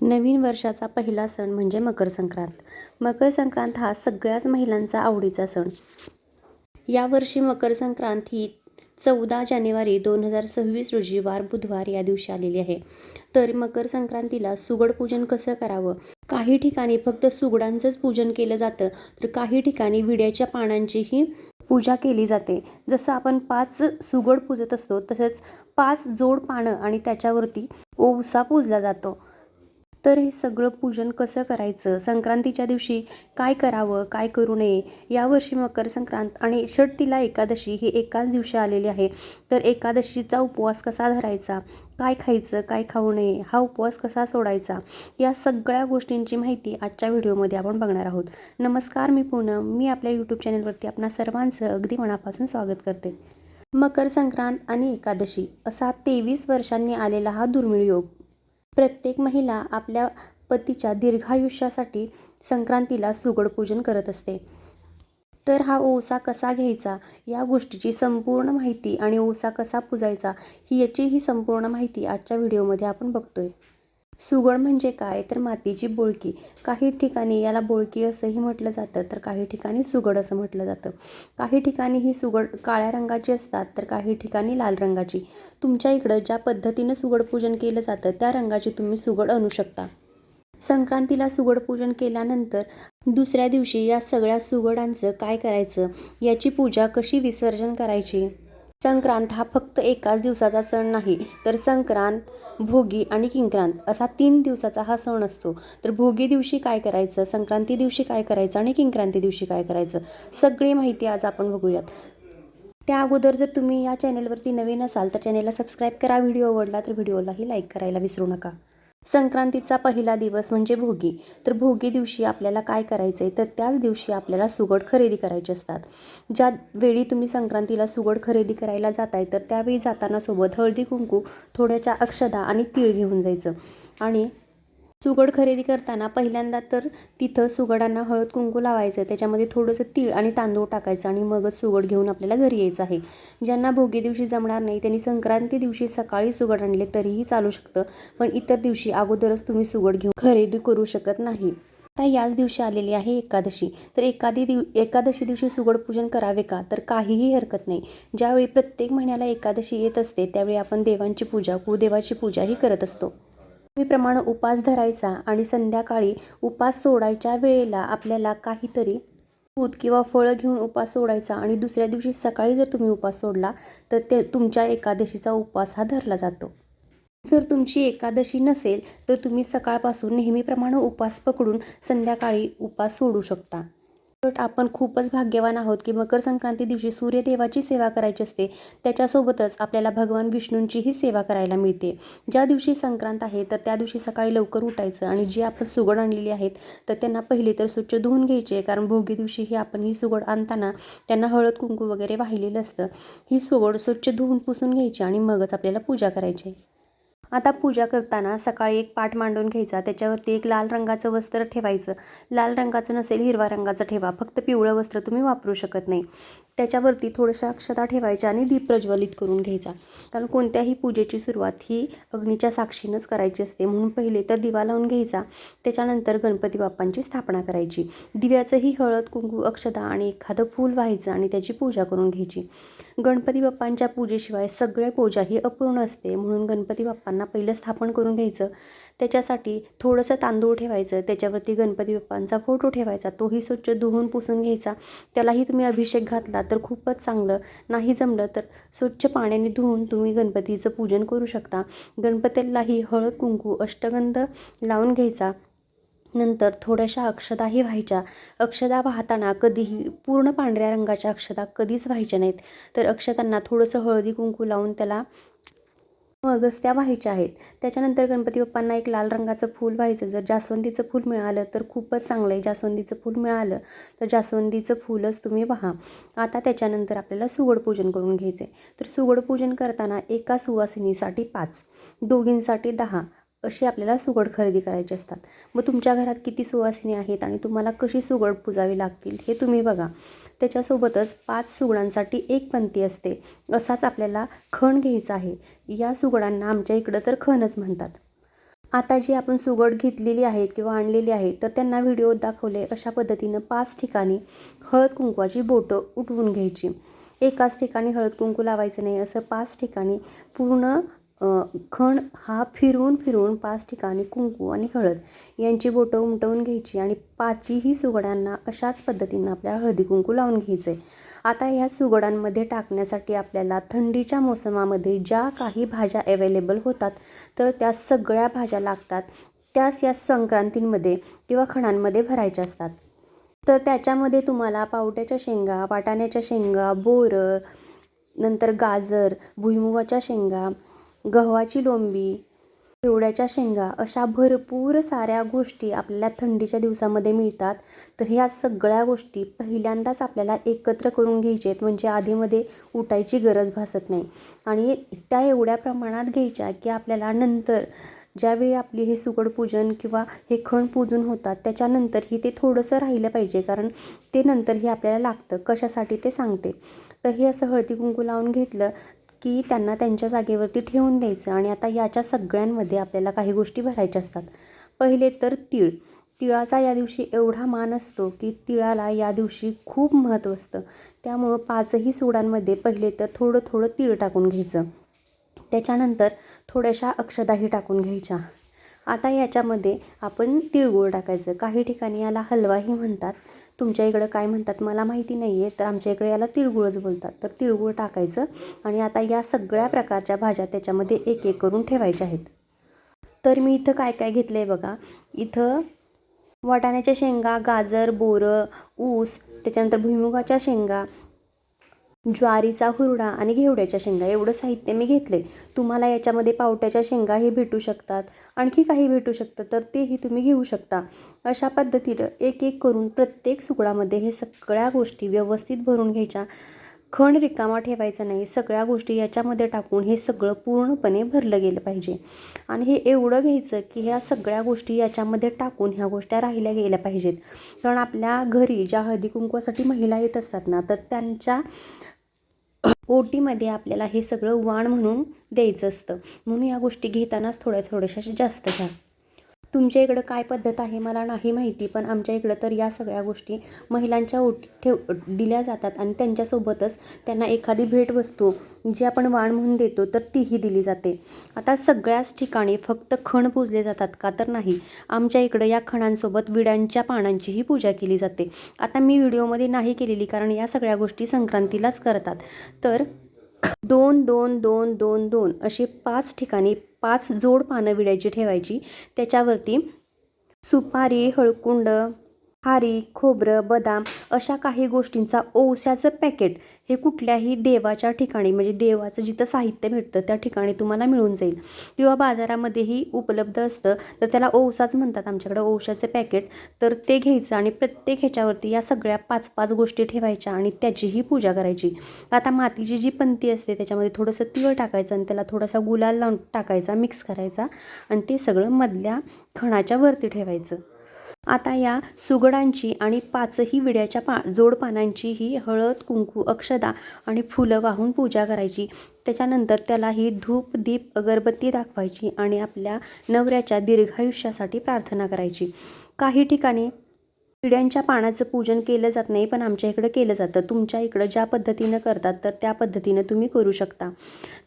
नवीन वर्षाचा पहिला सण म्हणजे मकर संक्रांत. मकर संक्रांत हा सगळ्याच महिलांचा आवडीचा सण. यावर्षी मकर संक्रांत ही 14 जानेवारी 2026 रोजी वार बुधवार या दिवशी आलेली आहे. तर मकर संक्रांतीला सुगड पूजन कसं करावं? काही ठिकाणी फक्त सुगडांचंच पूजन केलं जातं, तर काही ठिकाणी विड्याच्या पानांचीही पूजा केली जाते. जसं आपण 5 सुगड पूजत असतो, तसंच 5 जोड पानं आणि त्याच्यावरती ओवसा पूजला जातो. तर हे सगळं पूजन कसं करायचं, संक्रांतीच्या दिवशी काय करावं, काय करू नये, यावर्षी मकर संक्रांत आणि षटतिला एकादशी ही एकाच दिवशी आलेली आहे. तर एकादशीचा उपवास कसा धरायचा, काय खायचं, काय खाऊ नये, हा उपवास कसा सोडायचा, या सगळ्या गोष्टींची माहिती आजच्या व्हिडिओमध्ये आपण बघणार आहोत. नमस्कार, मी पूनम. मी आपल्या यूट्यूब चॅनलवरती आपणा सर्वांचं अगदी मनापासून स्वागत करते. मकर संक्रांत आणि एकादशी असा 23 वर्षांनी आलेला हा दुर्मिळ योग. प्रत्येक महिला आपल्या पतीच्या दीर्घायुष्यासाठी संक्रांतीला सुगड पूजन करत असते. तर हा ओवसा कसा घ्यायचा, या गोष्टीची संपूर्ण माहिती आणि ओवसा कसा पुजायचा याची संपूर्ण माहिती आजच्या व्हिडिओमध्ये आपण बघतोय. सुगड म्हणजे काय, तर मातीची बोळकी. काही ठिकाणी याला बोळकी असंही म्हटलं जातं, तर काही ठिकाणी सुगड असं म्हटलं जातं. काही ठिकाणी ही सुगड काळ्या रंगाची असतात, तर काही ठिकाणी लाल रंगाची. तुमच्या इकडं ज्या पद्धतीनं सुगड पूजन केलं जातं त्या रंगाची तुम्ही सुगड आणू शकता. संक्रांतीला सुगड पूजन केल्यानंतर दुसऱ्या दिवशी या सगळ्या सुगडांचं काय करायचं, याची पूजा कशी विसर्जन करायची. संक्रांत हा फक्त एकाच दिवसाचा सण नाही, तर संक्रांत, भोगी आणि किंक्रांत असा 3 दिवसाचा हा सण असतो. तर भोगी दिवशी काय करायचं, संक्रांती दिवशी काय करायचं आणि किंक्रांती दिवशी काय करायचं, सगळी माहिती आज आपण बघूयात. त्या अगोदर जर तुम्ही या चॅनेलवरती नवीन असाल तर चॅनेलला सबस्क्राईब करा. व्हिडिओ आवडला तर व्हिडिओलाही लाईक करायला विसरू नका. संक्रांतीचा पहिला दिवस म्हणजे भोगी. तर भोगी दिवशी आपल्याला काय करायचं आहे, तर त्याच दिवशी आपल्याला सुगड खरेदी करायचे असतात. ज्या वेळी तुम्ही संक्रांतीला सुगड खरेदी करायला जाताय, तर त्यावेळी जाताना सोबत हळदी कुंकू, थोड्याशा अक्षदा आणि तीळ घेऊन जायचं. आणि सुगड खरेदी करताना पहिल्यांदा तर तिथं सुगडांना हळद कुंकू लावायचं, त्याच्यामध्ये थोडंसं तीळ आणि तांदूळ टाकायचं आणि मगच सुगड घेऊन आपल्याला घरी यायचं आहे. ज्यांना भोगी दिवशी जमणार नाही त्यांनी संक्रांती दिवशी सकाळी सुगड आणले तरीही चालू शकतं, पण इतर दिवशी अगोदरच तुम्ही सुगड घेऊन खरेदी करू शकत नाही. आता याच दिवशी आलेली आहे एकादशी. तर एकादशी दिवशी सुगड पूजन करावे का, तर काहीही हरकत नाही. ज्यावेळी प्रत्येक महिन्याला एकादशी येत असते त्यावेळी आपण देवांची पूजा, कुळदेवाची पूजाही करत असतो. नेहमीप्रमाणे उपास धरायचा आणि संध्याकाळी उपास सोडायच्या वेळेला आपल्याला काहीतरी दूध किंवा फळं घेऊन उपास सोडायचा आणि दुसऱ्या दिवशी सकाळी जर तुम्ही उपास सोडला तर ते तुमच्या एकादशीचा उपवास हा धरला जातो. जर तुमची एकादशी नसेल तर तुम्ही सकाळपासून नेहमीप्रमाणे उपास पकडून संध्याकाळी उपास सोडू शकता. तर आपण खूपच भाग्यवान आहोत की मकर संक्रांती दिवशी सूर्यदेवाची सेवा करायची असते. त्याच्यासोबतच आपल्याला भगवान विष्णूंचीही सेवा करायला मिळते. ज्या दिवशी संक्रांत आहे तर त्या दिवशी सकाळी लवकर उठायचं आणि जी आपण सुगड आणलेली आहेत तर त्यांना पहिले तर स्वच्छ धुवून घ्यायचे, कारण भोगी दिवशी आपण ही सुगड आणताना त्यांना हळद कुंकू वगैरे वाहिलेलं असतं. ही सुगड स्वच्छ धुवून पुसून घ्यायची आणि मगच आपल्याला पूजा करायची. आता पूजा करताना सकाळी एक पाट मांडून घ्यायचा, त्याच्यावरती एक लाल रंगाचं वस्त्र ठेवायचं. लाल रंगाचं नसेल हिरवा रंगाचं ठेवा, फक्त पिवळं वस्त्र तुम्ही वापरू शकत नाही. त्याच्यावरती थोड्याशा अक्षता ठेवायच्या आणि दीप प्रज्वलित करून घ्यायचा, कारण कोणत्याही पूजेची सुरुवात ही अग्नीच्या साक्षीनंच करायची असते. म्हणून पहिले तर दिवा लावून घ्यायचा, त्याच्यानंतर गणपती बाप्पांची स्थापना करायची. दिव्याचंही हळद कुंकू, अक्षता आणि एखादं फूल व्हायचं आणि त्याची पूजा करून घ्यायची. गणपती बाप्पांच्या पूजेशिवाय सगळ्या पूजा ही अपूर्ण असते, म्हणून गणपती बाप्पांना पहिलं स्थापन करून घ्यायचं. त्याच्यासाठी थोडंसं तांदूळ ठेवायचं, त्याच्यावरती गणपती बाप्पांचा फोटो ठेवायचा, तोही स्वच्छ धुवून पुसून घ्यायचा. त्यालाही तुम्ही अभिषेक घातला तर खूपच चांगलं, नाही जमलं तर स्वच्छ पाण्याने धुवून तुम्ही गणपतीचं पूजन करू शकता. गणपतीलाही हळद कुंकू, अष्टगंध लावून घ्यायचा. नंतर थोड्याशा अक्षताही व्हायच्या. अक्षता वाहताना कधीही पूर्ण पांढऱ्या रंगाच्या अक्षता कधीच व्हायच्या नाहीत, तर अक्षतांना थोडंसं हळदी कुंकू लावून त्याला मगच त्या व्हायच्या आहेत. त्याच्यानंतर गणपती बाप्पांना एक लाल रंगाचं फूल व्हायचं. जर जास्वंदीचं फूल मिळालं तर खूपच चांगलं आहे. जास्वंदीचं फूल मिळालं तर जास्वंदीचं फूलच तुम्ही वाहा. आता त्याच्यानंतर आपल्याला सुगड पूजन करून घ्यायचं आहे. तर सुगड पूजन करताना एका सुवासिनीसाठी 5, दोघींसाठी 10 अशी आपल्याला सुगड खरेदी करायची असतात. मग तुमच्या घरात किती सुवासिनी आहेत आणि तुम्हाला कशी सुगड पुजावी लागतील हे तुम्ही बघा. त्याच्यासोबतच 5 सुगडांसाठी 1 पंती असते. असाच आपल्याला खण घ्यायचा आहे. या सुगडांना आमच्या इकडं तर खणच म्हणतात. आता जी आपण सुगड घेतलेली आहेत किंवा आणलेली आहेत तर त्यांना व्हिडिओ दाखवले अशा पद्धतीनं 5 ठिकाणी हळद कुंकवाची बोटं उठवून घ्यायची. एकाच ठिकाणी हळद कुंकू लावायचं नाही, असं 5 ठिकाणी पूर्ण खण हा फिरवून फिरवून 5 ठिकाणी कुंकू आणि हळद यांची बोटं उमटवून घ्यायची आणि 5ही सुगडांना अशाच पद्धतीनं आपल्याला हळदी कुंकू लावून घ्यायचं आहे. आता ह्या सुगडांमध्ये टाकण्यासाठी आपल्याला थंडीच्या मोसमामध्ये ज्या काही भाज्या अवेलेबल होतात तर त्या सगळ्या भाज्या लागतात, त्याच या संक्रांतींमध्ये किंवा खणांमध्ये भरायच्या असतात. तर त्याच्यामध्ये तुम्हाला पावट्याच्या शेंगा, वाटाण्याच्या शेंगा, बोरं, नंतर गाजर, भुईमुगाच्या शेंगा, गव्हाची लोंबी, शेवड्याच्या शेंगा अशा भरपूर साऱ्या गोष्टी आपल्याला थंडीच्या दिवसामध्ये मिळतात. तर ह्या सगळ्या गोष्टी पहिल्यांदाच आपल्याला एकत्र करून घ्यायच्या आहेत, म्हणजे आधीमध्ये उठायची गरज भासत नाही. आणि त्या एवढ्या प्रमाणात घ्यायच्या की आपल्याला नंतर ज्यावेळी आपली हे सुगड पूजन किंवा हे खण पूजन होतात त्याच्यानंतरही ते थोडंसं राहिलं पाहिजे, कारण ते नंतरही आपल्याला लागतं. कशासाठी ते सांगते. तर हे असं हळदी कुंकू लावून घेतलं की त्यांना त्यांच्या जागेवरती ठेवून द्यायचं. आणि आता याच्या सगळ्यांमध्ये आपल्याला काही गोष्टी भरायच्या असतात. पहिले तर तीळ. तिळाचा या दिवशी एवढा मान असतो की तिळाला या दिवशी खूप महत्त्व असतं. त्यामुळं 5ही सुगडांमध्ये पहिले तर थोडं थोडं तीळ टाकून घ्यायचं. त्याच्यानंतर थोड्याशा अक्षताही टाकून घ्यायच्या. आता याच्यामध्ये आपण तिळगुळ टाकायचं. काही ठिकाणी याला हलवाही म्हणतात, तुमच्या इकडं काय म्हणतात मला माहिती नाही आहे, तर आमच्या इकडे याला तिळगुळच बोलतात. तर तिळगुळ टाकायचं आणि आता या सगळ्या प्रकारच्या भाज्या त्याच्यामध्ये एक एक करून ठेवायच्या आहेत. तर मी इथं काय काय घेतलं आहे बघा. इथं वाटाण्याच्या शेंगा, गाजर, बोरं, ऊस, त्याच्यानंतर भुईमुगाच्या शेंगा, ज्वारीचा हुरडा आणि घेवड्याच्या शेंगा एवढं साहित्य मी घेतले. तुम्हाला याच्यामध्ये पावट्याच्या शेंगाही भेटू शकतात, आणखी काही भेटू शकतं तर तेही तुम्ही घेऊ शकता. अशा पद्धतीनं एक एक करून प्रत्येक सुगडामध्ये हे सगळ्या गोष्टी व्यवस्थित भरून घ्यायच्या. खण रिकामा ठेवायचा नाही, सगळ्या गोष्टी याच्यामध्ये टाकून हे सगळं पूर्णपणे भरलं गेलं पाहिजे. आणि हे एवढं घ्यायचं की ह्या सगळ्या गोष्टी याच्यामध्ये टाकून ह्या गोष्टी राहिल्या गेल्या पाहिजेत. कारण आपल्या घरी ज्या हळदी कुंकवासाठी महिला येत असतात ना, तर त्यांच्या ओटीमध्ये आपल्याला हे सगळं वाण म्हणून द्यायचं असतं. म्हणून या गोष्टी घेतानाच थोड्या थोड्याशा जास्त घ्या. तुमच्या इकडं काय पद्धत आहे मला नाही माहिती, पण आमच्या इकडं तर या सगळ्या गोष्टी महिलांच्या ओटी दिल्या जातात आणि त्यांच्यासोबतच त्यांना एखादी भेटवस्तू जी आपण वाण म्हणून देतो तर तीही दिली जाते. आता सगळ्याच ठिकाणी फक्त खण पूजले जातात का, तर नाही. आमच्या इकडं या खणांसोबत विड्यांच्या पानांचीही पूजा केली जाते. आता मी व्हिडिओमध्ये नाही केलेली कारण या सगळ्या गोष्टी संक्रांतीलाच करतात. तर 2 2 2 2 2 असे 5 ठिकाणी 5 जोड पानं विड्याची ठेवायची. त्याच्यावरती सुपारी, हळकुंड, खारीक, खोबरं, बदाम अशा काही गोष्टींचा ओवसाचं पॅकेट हे कुठल्याही देवाच्या ठिकाणी, म्हणजे देवाचं जिथं साहित्य भेटतं त्या ठिकाणी तुम्हाला मिळून जाईल किंवा बाजारामध्येही उपलब्ध असतं. तर त्याला ओवसाच म्हणतात आमच्याकडं, ओवसाचं पॅकेट. तर ते घ्यायचं आणि प्रत्येक ह्याच्यावरती या सगळ्या 5-5 गोष्टी ठेवायच्या आणि त्याचीही पूजा करायची. आता मातीची जी पंती असते त्याच्यामध्ये थोडंसं तीळ टाकायचं आणि त्याला थोडासा गुलाल लावून टाकायचा, मिक्स करायचा आणि ते सगळं मधल्या खणाच्या वरती ठेवायचं. आता या सुगडांची आणि 5ही विड्याच्या जोड पानांची ही हळद, कुंकू, अक्षता आणि फुलं वाहून पूजा करायची. त्याच्यानंतर त्यालाही धूप, दीप, अगरबत्ती दाखवायची आणि आपल्या नवऱ्याच्या दीर्घायुष्यासाठी प्रार्थना करायची. काही ठिकाणी विड्यांच्या पानाचं पूजन केलं जात नाही, पण आमच्या इकडं केलं जातं. तुमच्या इकडं ज्या पद्धतीनं करतात तर त्या पद्धतीनं तुम्ही करू शकता.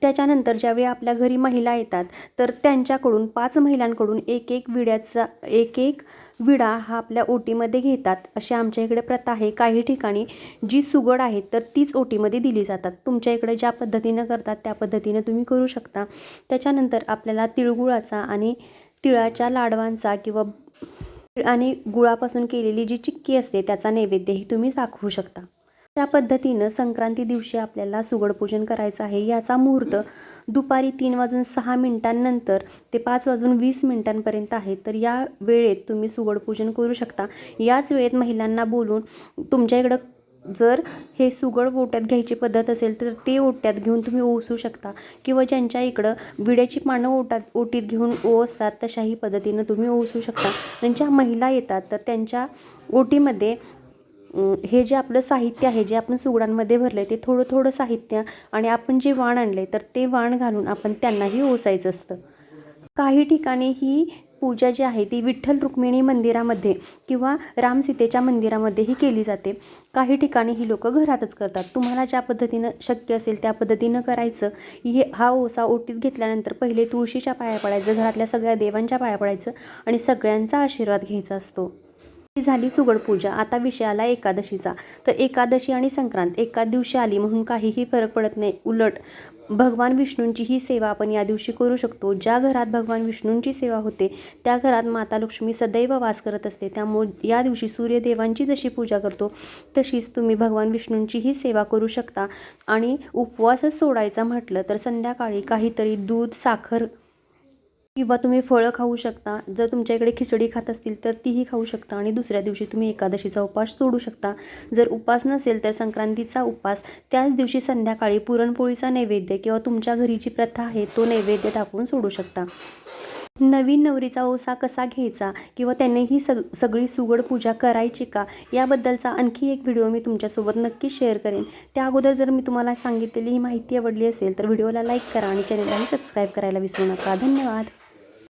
त्याच्यानंतर ज्यावेळी आपल्या घरी महिला येतात तर त्यांच्याकडून 5 महिलांकडून एक एक विडा हा आपल्या ओटीमध्ये घेतात, अशी आमच्या इकडे प्रथा आहे. काही ठिकाणी जी सुगड आहेत तर तीच ओटीमध्ये दिली जातात. तुमच्या इकडे ज्या पद्धतीनं करतात त्या पद्धतीनं तुम्ही करू शकता. त्याच्यानंतर आपल्याला तिळगुळाचा आणि तिळाच्या लाडवांचा किंवा आणि गुळापासून केलेली जी चिक्की असते त्याचा नैवेद्यही तुम्ही दाखवू शकता. त्या पद्धतीनं संक्रांती दिवशी आपल्याला सुगड पूजन करायचं आहे. याचा मुहूर्त दुपारी 3:06 ते 5:20 आहे. तर या वेळेत तुम्ही सुगड पूजन करू शकता. याच वेळेत महिलांना बोलून तुमच्या इकडं जर हे सुगड ओट्यात घ्यायची पद्धत असेल तर ते ओट्यात घेऊन तुम्ही ओसू शकता किंवा ज्यांच्या इकडं विड्याची पानं ओटीत घेऊन ओसतात तशाही पद्धतीनं तुम्ही ओसू शकता. आणि ज्या महिला येतात तर त्यांच्या ओटीमध्ये हे जे आपलं साहित्य आहे, जे आपण सुगडांमध्ये भरलं आहे ते थोडं थोडं साहित्य आणि आपण जे वाण आणलं आहे तर ते वाण घालून आपण त्यांनाही ओसायचं असतं. काही ठिकाणी ही पूजा जी आहे ती विठ्ठल रुक्मिणी मंदिरामध्ये किंवा रामसीतेच्या मंदिरामध्येही केली जाते. काही ठिकाणी ही लोकं घरातच करतात. तुम्हाला ज्या पद्धतीनं शक्य असेल त्या पद्धतीनं करायचं. हा ओसा ओटीत घेतल्यानंतर पहिले तुळशीच्या पाया पडायचं, घरातल्या सगळ्या देवांच्या पाया पडायचं आणि सगळ्यांचा आशीर्वाद घ्यायचा असतो. ही झाली सुगड पूजा. आता विषय आला एकादशीचा. तर एकादशी आणि संक्रांत एकाच दिवशी आली म्हणून काहीही फरक पडत नाही. उलट भगवान विष्णूंची ही सेवा आपण या दिवशी करू शकतो. ज्या घरात भगवान विष्णूंची सेवा होते त्या घरात माता लक्ष्मी सदैव वास करत असते. त्यामुळे या दिवशी सूर्यदेवांची जशी पूजा करतो तशीच तुम्ही भगवान विष्णूंचीही सेवा करू शकता. आणि उपवासच सोडायचा म्हटलं तर संध्याकाळी काहीतरी दूध, साखर किंवा तुम्ही फळं खाऊ शकता. जर तुमच्याकडे खिचडी खात असतील तर तीही खाऊ शकता आणि दुसऱ्या दिवशी तुम्ही एकादशीचा उपवास सोडू शकता. जर उपवास नसेल तर संक्रांतीचा उपवास त्याच दिवशी संध्याकाळी पुरणपोळीचा नैवेद्य किंवा तुमच्या घरी जी प्रथा आहे तो नैवेद्य दाखवून सोडू शकता. नवीन नवरीचा ओसा कसा घ्यायचा किंवा त्याने ही सगळी सुगड पूजा करायची का याबद्दलचा आणखी एक व्हिडिओ मी तुमच्यासोबत नक्की शेअर करेन. त्या अगोदर जर मी तुम्हाला सांगितलेली ही माहिती आवडली असेल तर व्हिडिओला लाईक करा आणि चॅनललाही सबस्क्राईब करायला विसरू नका. धन्यवाद.